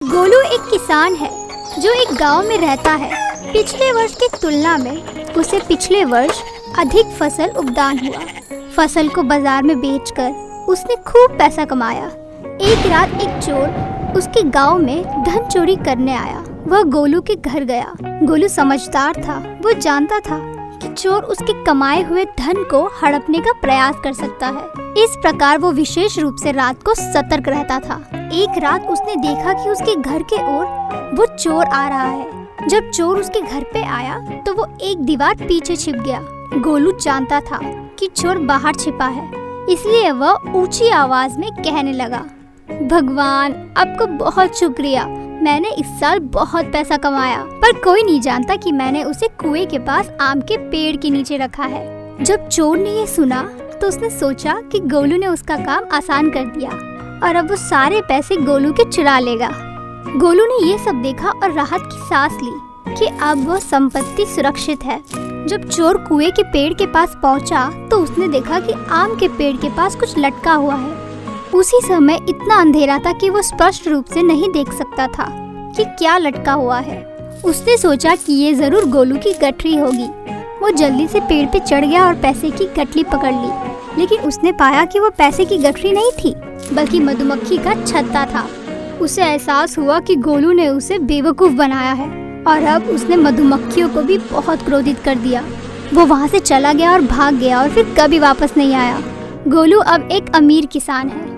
गोलू एक किसान है जो एक गांव में रहता है। पिछले वर्ष की तुलना में उसे पिछले वर्ष अधिक फसल उगदान हुआ। फसल को बाजार में बेचकर उसने खूब पैसा कमाया। एक रात एक चोर उसके गांव में धन चोरी करने आया। वह गोलू के घर गया। गोलू समझदार था। वो जानता था कि चोर उसके कमाए हुए धन को हड़पने का प्रयास कर सकता है। इस प्रकार वो विशेष रूप से रात को सतर्क रहता था। एक रात उसने देखा कि उसके घर के ओर वो चोर आ रहा है। जब चोर उसके घर पे आया तो वो एक दीवार पीछे छिप गया। गोलू जानता था कि चोर बाहर छिपा है, इसलिए वह ऊंची आवाज में कहने लगा, भगवान आपको बहुत शुक्रिया, मैंने इस साल बहुत पैसा कमाया, पर कोई नहीं जानता कि मैंने उसे कुएं के पास आम के पेड़ के नीचे रखा है। जब चोर ने ये सुना तो उसने सोचा कि गोलू ने उसका काम आसान कर दिया और अब वो सारे पैसे गोलू के चुरा लेगा। गोलू ने ये सब देखा और राहत की सांस ली कि अब वो संपत्ति सुरक्षित है। जब चोर कुएं के पेड़ के पास पहुंचा तो उसने देखा कि आम के पेड़ के पास कुछ लटका हुआ है। उसी समय इतना अंधेरा था कि वो स्पष्ट रूप से नहीं देख सकता था कि क्या लटका हुआ है। उसने सोचा कि ये जरूर गोलू की गठरी होगी। वो जल्दी से पेड़ पे चढ़ गया और पैसे की गठरी पकड़ ली, लेकिन उसने पाया कि वो पैसे की गठरी नहीं थी, बल्कि मधुमक्खी का छत्ता था। उसे एहसास हुआ कि गोलू ने उसे बेवकूफ बनाया है और अब उसने मधुमक्खियों को भी बहुत क्रोधित कर दिया। वो वहाँ से चला गया और भाग गया और फिर कभी वापस नहीं आया। गोलू अब एक अमीर किसान है।